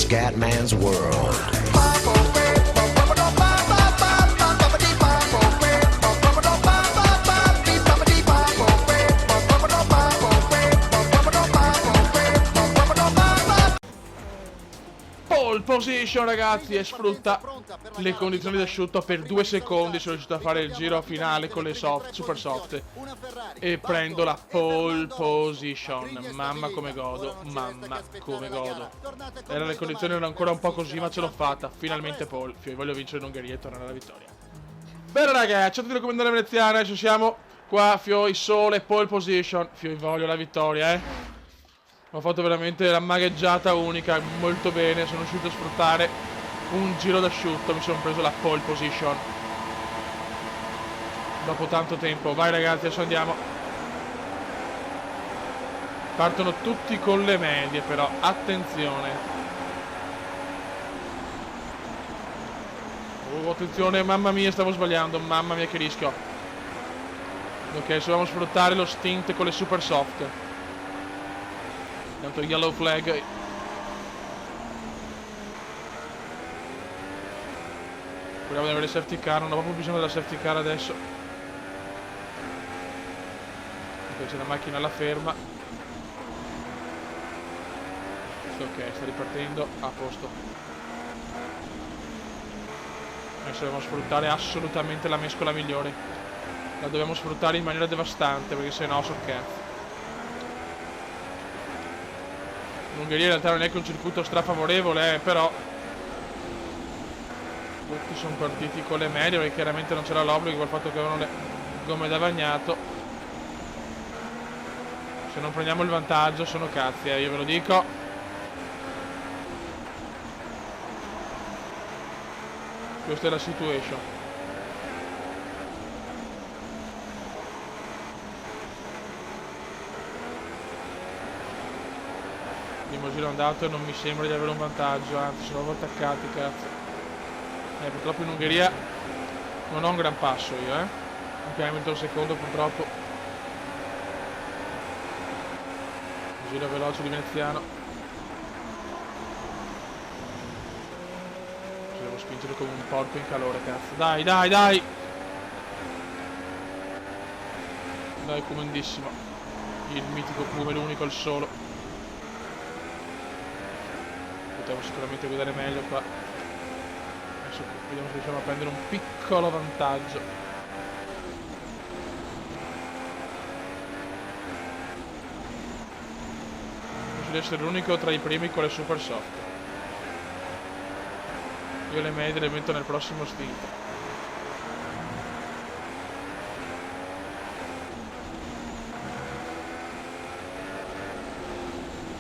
Scatman's World. Pole position, ragazzi, e sfrutta le condizioni d'asciutto per 2 secondi. Sono riuscito a fare il giro finale con le super soft e prendo la pole position. Mamma come godo, mamma come godo. Le condizioni erano ancora un po' così, ma ce l'ho fatta. Finalmente pole. Voglio vincere in Ungheria e tornare alla vittoria. Bene ragazzi, ciao a tutti da Comandante Veneziana. Adesso siamo qua, il sole, pole position. Voglio la vittoria, Ho fatto veramente la magheggiata unica, molto bene. Sono riuscito a sfruttare un giro d'asciutto. Mi sono preso la pole position dopo tanto tempo. Vai ragazzi, adesso andiamo. Partono tutti con le medie, però attenzione. Attenzione, mamma mia, stavo sbagliando. Mamma mia che rischio. Ok, adesso dobbiamo sfruttare lo stint con le super soft. Tanto yellow flag. Speriamo di avere safety car. Non ho proprio bisogno della safety car adesso. Ok, c'è la macchina alla ferma. Ok, sta ripartendo. A posto. Adesso dobbiamo sfruttare assolutamente la mescola migliore. La dobbiamo sfruttare in maniera devastante, perché sennò so cazzo. L'Ungheria in realtà non è che un circuito strafavorevole, però tutti sono partiti con le medie, perché chiaramente non c'era l'obbligo col fatto che avevano le gomme da bagnato. Se non prendiamo il vantaggio sono cazzi, io ve lo dico. Questa è la situation. Primo giro andato e non mi sembra di avere un vantaggio, anzi sono attaccati, cazzo. Purtroppo in Ungheria non ho un gran passo io, Anche Hamilton secondo purtroppo. Giro veloce di veneziano. Devo spingere come un porco in calore, cazzo. Dai, dai, dai! Dai, comandissimo. Il mitico Kume, l'unico, il solo. Potevo sicuramente guidare meglio qua. Adesso vediamo se riusciamo a prendere un piccolo vantaggio. Riesco ad essere l'unico tra i primi con le super soft. Io le medie le metto nel prossimo stint.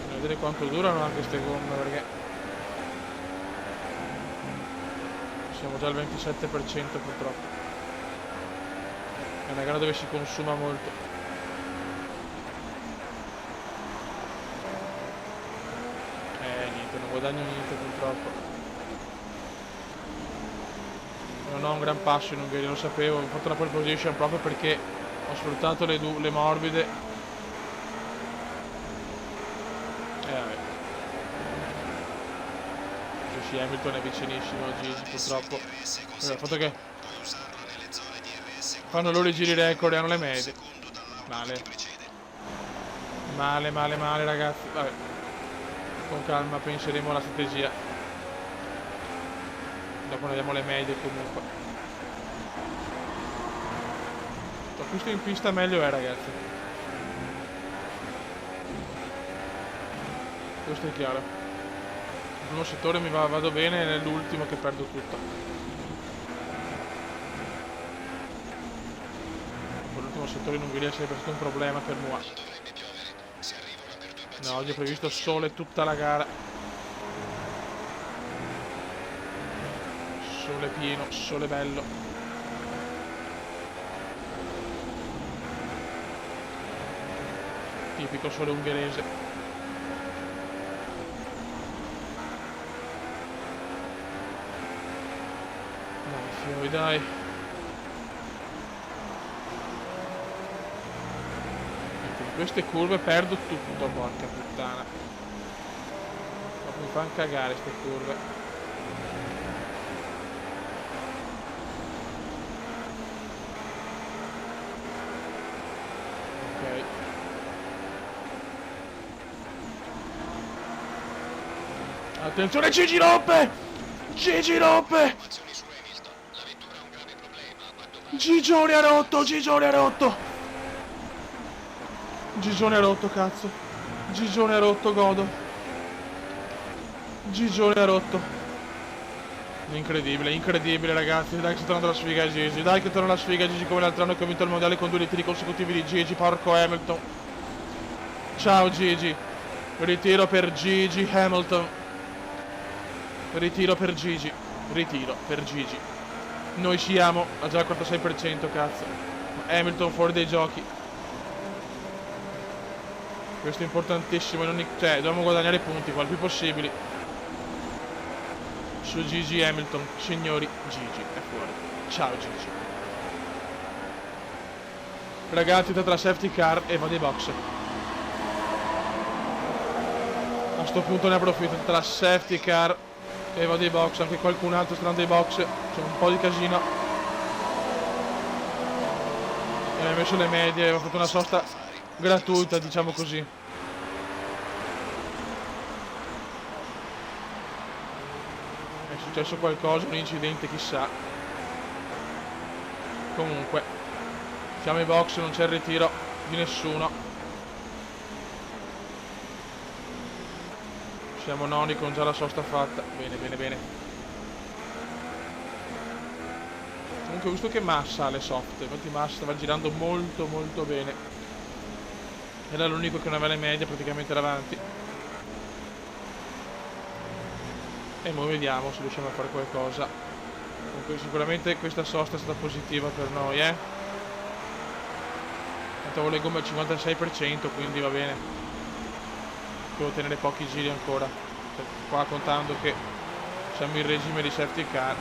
Bisogna vedere quanto durano anche queste gomme, perché siamo già al 27% purtroppo. È una gara dove si consuma molto. Niente, non guadagno niente purtroppo. Non ho un gran passo in Ungheria, lo sapevo. Ho fatto una pole position proprio perché ho sfruttato le morbide. Vabbè. Hamilton è vicinissimo, Gigi purtroppo. Il fatto che fanno loro i giri record e hanno le medie. Male. Male, male, male ragazzi. Vabbè. Con calma penseremo alla strategia. Dopo ne diamo le medie comunque. Questo in pista meglio è, ragazzi. Questo è chiaro. Il primo settore mi vado bene e nell'ultimo che perdo tutto. L'ultimo settore in Ungheria è sempre stato un problema per moi. No, oggi ho previsto sole tutta la gara. Sole pieno, sole bello. Tipico sole ungherese. Dai. In queste curve perdo tutto, porca puttana. Mi fanno cagare ste curve. Ok. Attenzione, Gigi rompe! Gigi rompe! Gigione ha rotto, Gigione ha rotto! Gigione ha rotto, cazzo. Gigione ha rotto, godo. Gigione ha rotto. Incredibile, incredibile, ragazzi. Dai che sta tornando la sfiga Gigi. Dai che torna la sfiga Gigi come l'altro anno che ha vinto il mondiale con 2 ritiri consecutivi di Gigi. Porco Hamilton. Ciao Gigi. Ritiro per Gigi Hamilton. Ritiro per Gigi. Ritiro per Gigi. Noi siamo a già al 46%, cazzo. Hamilton fuori dai giochi. Questo è importantissimo in ogni... Cioè, dobbiamo guadagnare punti qua il più possibili. Su Gigi Hamilton, signori, Gigi è fuori. Ciao Gigi. Ragazzi, tra safety car e vado ai box. A sto punto ne approfitto tra safety car e vado ai box. Anche qualcun altro sta andando ai box. C'è un po' di casino. E ha messo le medie, ho fatto una sosta gratuita, diciamo così. È successo qualcosa, un incidente chissà. Comunque siamo ai box, non c'è il ritiro di nessuno. Siamo noni con già la sosta fatta. Bene, bene, bene. Comunque ho visto che Massa ha le soft. Infatti Massa stava girando molto molto bene. Era l'unico che non aveva le medie praticamente davanti. E ora vediamo se riusciamo a fare qualcosa. Comunque sicuramente questa sosta è stata positiva per noi, Tanto avevo le gomme al 56%, quindi va bene. Devo tenere pochi giri ancora. Cioè, qua contando che siamo in regime di safety car.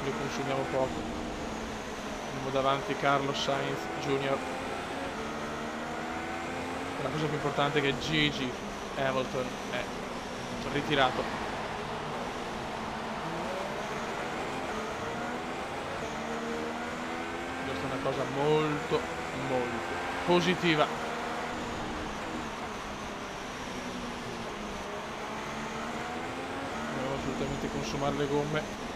Li consumiamo poco. Abbiamo davanti Carlos Sainz Jr. La cosa più importante è che Gigi Hamilton è ritirato. Questa è una cosa molto molto positiva. Dobbiamo assolutamente consumare le gomme.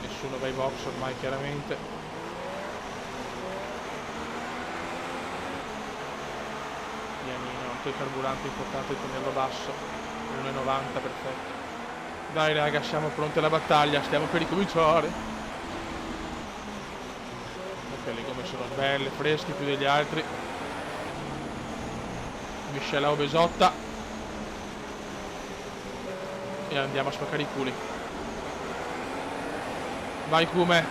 Nessuno va ai box ormai, chiaramente. Pianino, anche il carburante è importante tenerlo basso. 1,90, perfetto. Dai raga, siamo pronti alla battaglia, stiamo per ricominciare. Ok, le gomme sono belle, fresche, più degli altri. Miscela obesotta. E andiamo a spaccare i culi. Vai Kume.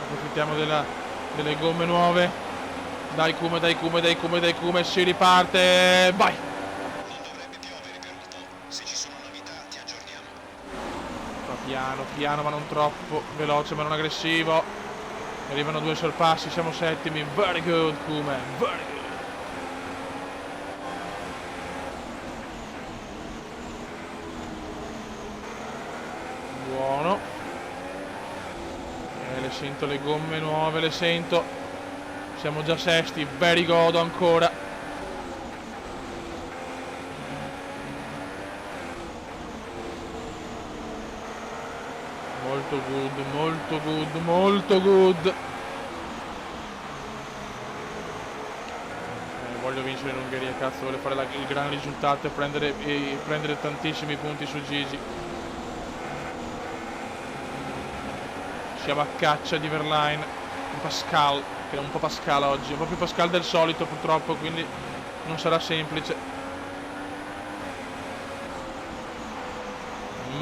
Approfittiamo delle gomme nuove. Dai Kume, dai Kume, dai Kume, dai Kume, si riparte. Vai. Piano, piano, ma non troppo veloce, ma non aggressivo. Arrivano 2 sorpassi, siamo settimi. Very good, Kume, very good. Buono. Le sento le gomme nuove, le sento. Siamo già sesti, very good ancora. Molto good, molto good, molto good. Voglio vincere in Ungheria, cazzo, voglio fare il gran risultato e prendere tantissimi punti su Gigi. Siamo a caccia di Verlaine, Pascal, che è un po' Pascal oggi, un po' più Pascal del solito purtroppo, quindi non sarà semplice.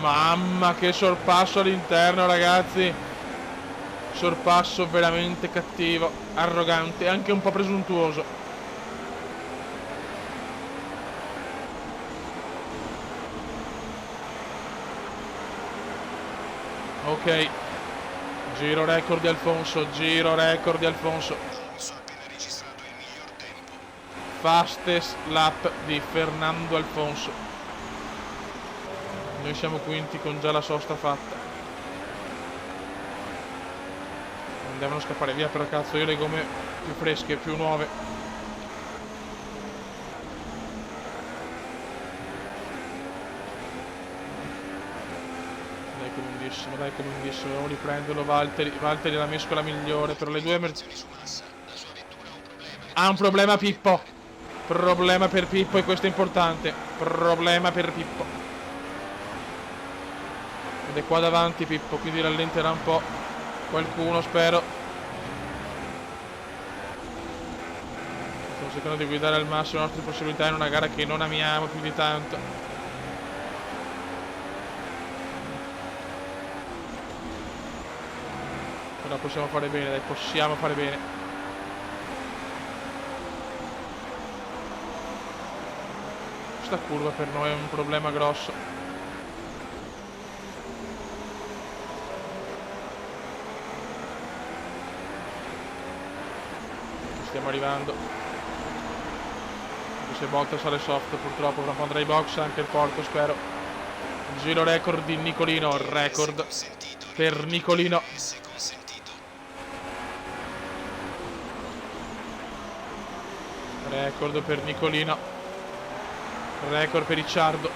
Mamma che sorpasso all'interno, ragazzi. Sorpasso veramente cattivo, arrogante e anche un po' presuntuoso. Ok. Giro record di Alfonso, giro record di Alfonso. Fastest lap di Fernando Alfonso. Noi siamo quinti con già la sosta fatta. Non devono scappare via, però cazzo, io le gomme più fresche, più nuove. Dai comodissimo, devo riprenderlo. Valtteri è la mescola migliore, però le due ha un problema Pippo. Problema per Pippo, e questo è importante. Problema per Pippo. Ed è qua davanti Pippo, quindi rallenterà un po' qualcuno, spero. Stiamo cercando di guidare al massimo le nostre possibilità in una gara che non amiamo più di tanto. Però possiamo fare bene, dai, possiamo fare bene. Questa curva per noi è un problema grosso. Stiamo arrivando. Se Bottas sale soft purtroppo fra un po' andrà ai box, anche il Porto spero. Giro record di Nicolino, record per Nicolino. Record per Nicolino. Record per Ricciardo.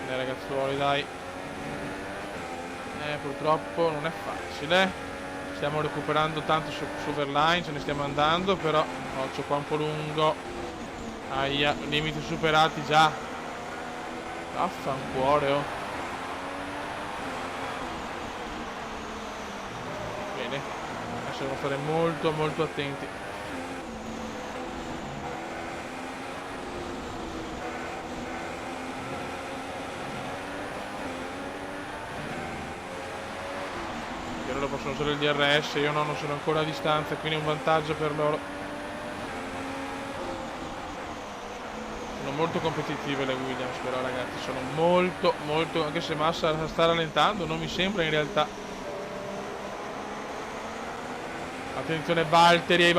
Dai ragazzuoli, dai. Purtroppo non è facile. Stiamo recuperando tanto su Verlaine, ce ne stiamo andando, però occhio qua un po' lungo. Aia, limiti superati già. Vaffancuore, oh. Bene, adesso devo stare molto molto attenti. Loro possono usare il DRS, io no, non sono ancora a distanza, quindi è un vantaggio per loro. Sono molto competitive le Williams però ragazzi, sono molto molto, anche se Massa sta rallentando, non mi sembra in realtà. Attenzione, Valtteri ai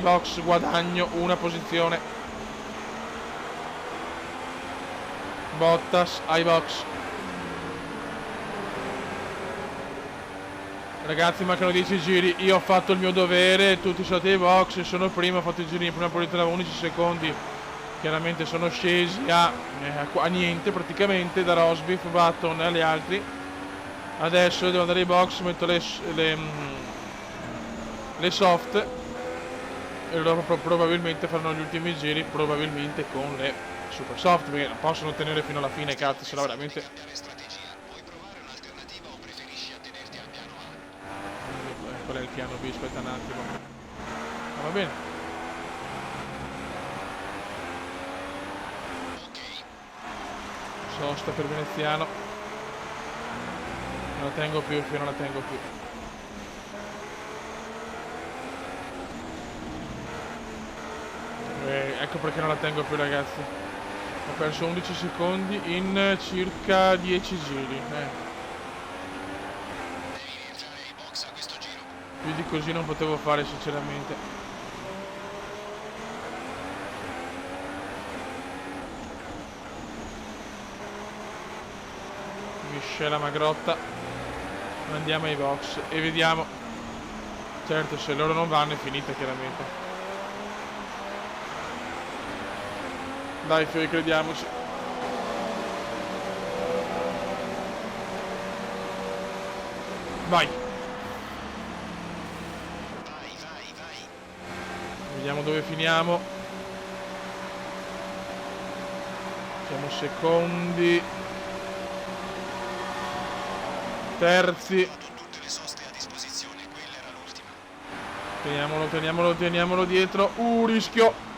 box, guadagno una posizione. Bottas ai box. Ragazzi, mancano 10 giri, io ho fatto il mio dovere, tutti sono ai box, sono primo, ho fatto i giri in prima posizione a 11 secondi. Chiaramente sono scesi a niente praticamente da Rosberg, Button e agli altri. Adesso devo andare ai box, metto le soft e loro probabilmente faranno gli ultimi giri, probabilmente con le super soft, perché non possono tenere fino alla fine, cazzo, se no veramente... Qual è il piano B? Aspetta un attimo. Va bene. Sosta per Veneziano. Non la tengo più, non la tengo più. Ecco perché non la tengo più ragazzi. Ho perso 11 secondi in circa 10 giri. Più di così non potevo fare sinceramente. Miscela Magrotta. Andiamo ai box e vediamo. Certo, se loro non vanno è finita chiaramente. Dai figli, crediamoci. Vai. Vediamo dove finiamo. Siamo secondi. Terzi. Teniamolo dietro. Rischio.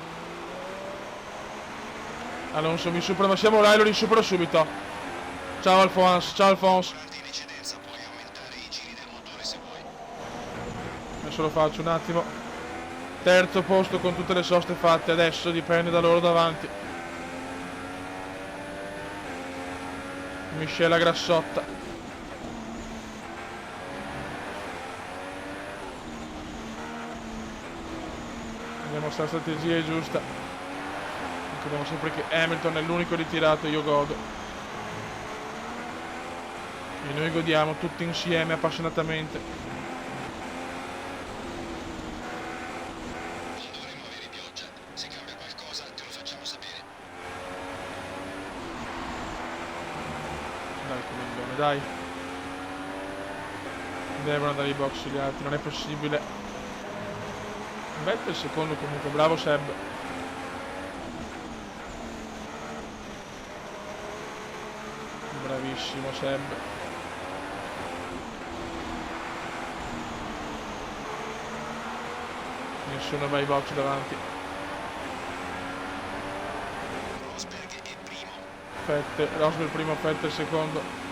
Alonso mi supera, ma siamo là e lo risupero subito. Ciao Alfonso. Adesso lo faccio un attimo. Terzo posto con tutte le soste fatte, adesso dipende da loro davanti. Miscela Grassotta. Vediamo se la strategia è giusta. Ricordiamo sempre che Hamilton è l'unico ritirato, io godo. E noi godiamo tutti insieme appassionatamente. Dai, devono andare ai box gli altri, non è possibile. Vettel secondo comunque, bravo Seb. Bravissimo Seb. Nessuno va ai box davanti. Rosberg primo, Vettel secondo.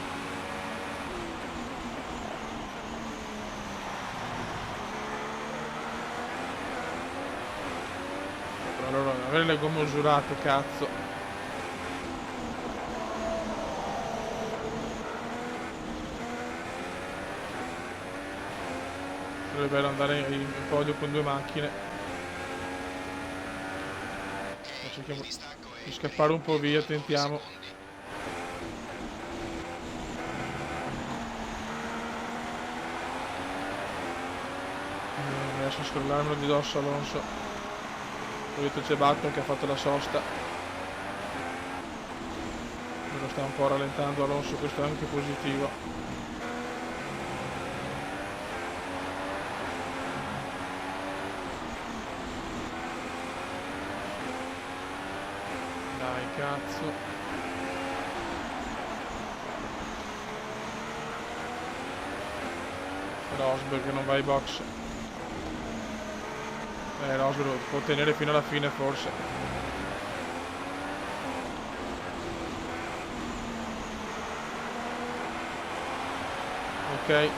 Allora, avere le gomme usurate, cazzo. Sarebbe bello andare in podio con due macchine. Cerchiamo di scappare un po' via, tentiamo. Non riesco a scrollarmelo di dosso Alonso. Dietro c'è Button che ha fatto la sosta. Lo sta un po' rallentando Alonso, questo è anche positivo. Dai cazzo. Rosberg che non va ai box. Rosberg lo può tenere fino alla fine forse. Ok.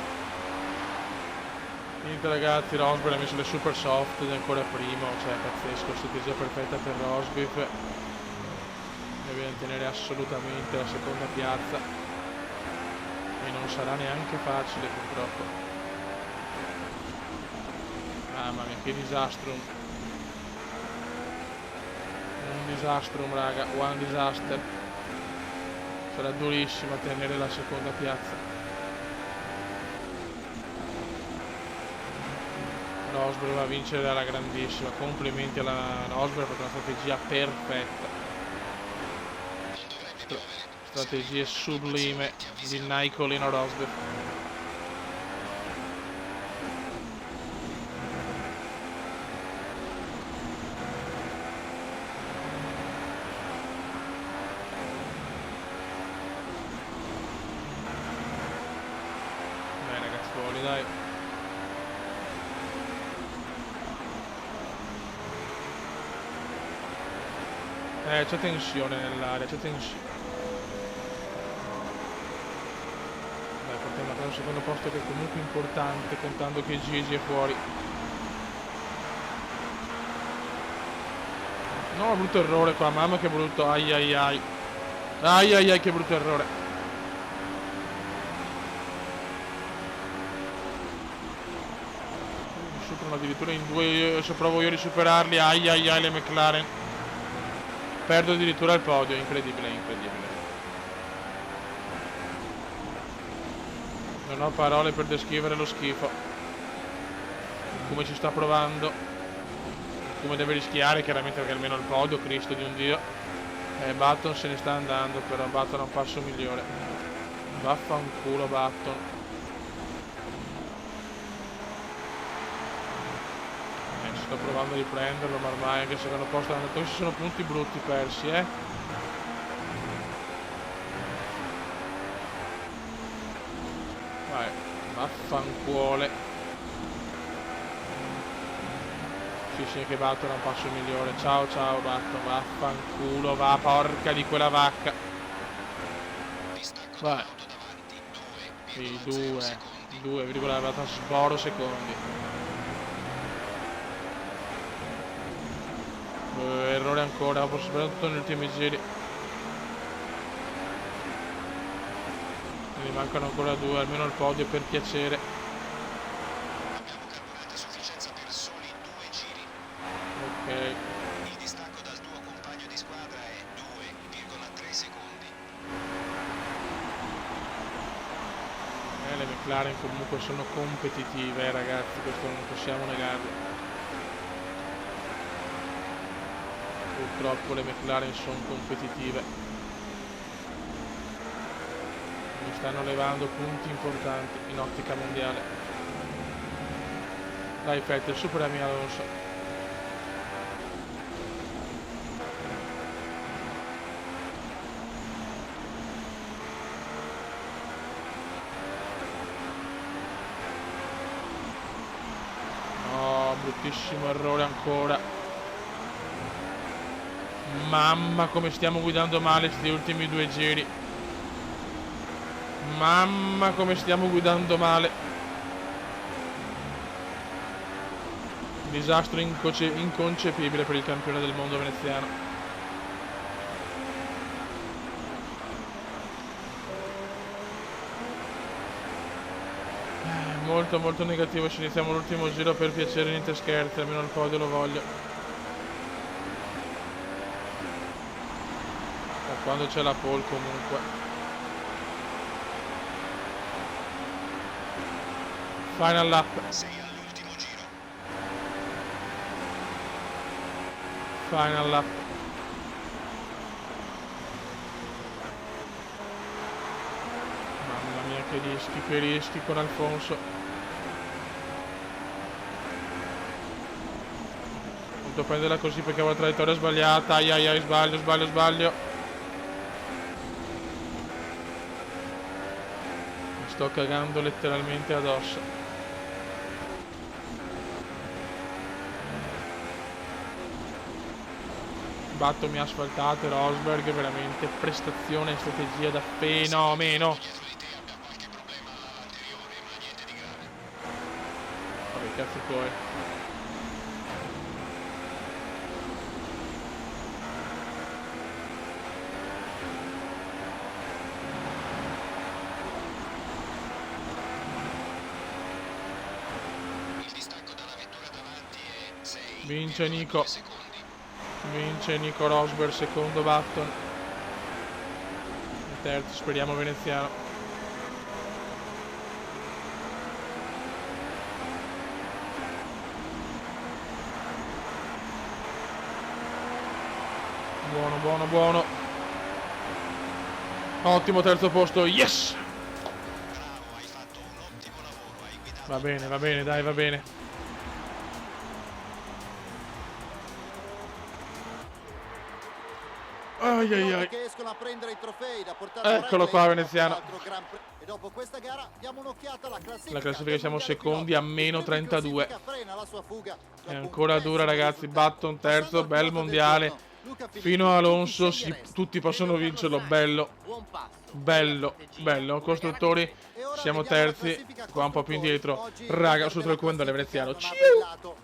Niente ragazzi, Rosberg ha messo le super soft ancora primo, cioè pazzesco, strategia perfetta per Rosberg. Deve tenere assolutamente la seconda piazza. E non sarà neanche facile purtroppo. Mamma mia, che disastrum. Un disastrum, raga. One disaster. Sarà durissimo tenere la seconda piazza. Rosberg va a vincere alla grandissima. Complimenti alla Rosberg per una strategia perfetta. Strategia sublime di Nicolino Rosberg. Dai. C'è tensione nell'area, c'è tensione. Dai, portiamo a casa il secondo posto che è comunque importante, contando che Gigi è fuori. No, brutto errore qua, mamma che brutto, ai ai ai. Ai ai ai, che brutto errore. Addirittura in due, se provo io a risuperarli, ai ai ai le McLaren. Perdo addirittura il podio, incredibile, incredibile. Non ho parole per descrivere lo schifo. Come ci sta provando. Come deve rischiare, chiaramente, perché almeno il podio, Cristo di un Dio. Button se ne sta andando, però Button ha un passo migliore. Vaffanculo Button. Sto provando a riprenderlo, ma ormai anche il secondo posto, questi sono punti brutti persi, Vai, vaffancuole. Sì, che Button ha un passo migliore. Ciao, ciao Button, vaffanculo, va, porca di quella vacca. Vai. Sì, 2,4 secondi. errore ancora, soprattutto negli ultimi giri. Ne mancano ancora 2, almeno il podio per piacere. Abbiamo carburato a sufficienza per soli 2 giri. Ok. Il distacco dal tuo compagno di squadra è 2,3 secondi. Le McLaren comunque sono competitive, ragazzi, questo non possiamo negarlo. Purtroppo le McLaren sono competitive. Mi stanno levando punti importanti in ottica mondiale. Dai Vettel, superami Alonso. Bruttissimo errore ancora. Mamma come stiamo guidando male questi ultimi 2 giri. Mamma come stiamo guidando male. Disastro inconcepibile per il campione del mondo veneziano. Molto molto negativo, ci iniziamo l'ultimo giro, per piacere niente scherzi, almeno il podio lo voglio. Da quando c'è la pole comunque. Final lap. Sei all'ultimo giro. Final lap. Mamma mia che rischi con Alfonso. Devo prenderla così perché avevo la traiettoria sbagliata. Ai ai ai, sbaglio. Mi sto cagando letteralmente addosso. Button mi ha asfaltato, Rosberg, veramente prestazione e strategia da fenomeno. Dietro di te abbia qualche problema anteriore, ma niente di grave. Vabbè, cazzo tuoi. Il distacco dalla vettura davanti è 6 Vince Nico. secondi. Vince Nico Rosberg, secondo Button. Il terzo, speriamo veneziano. Buono. Ottimo terzo posto, yes! Bravo, hai fatto un ottimo lavoro, hai guidato. Va bene, dai, va bene. Ai ai ai. Che escono a prendere i trofei da portare Eccolo qua, veneziano. E dopo questa gara diamo un'occhiata alla classifica. La classifica siamo secondi a meno 32. Frena la sua fuga. È ancora dura, ragazzi. Button terzo, bel mondiale. Fino a Alonso tutti possono vincerlo. Bello. Costruttori siamo terzi. Qua un po' più indietro. Raga, sul 3 il comandante veneziano. Ciao.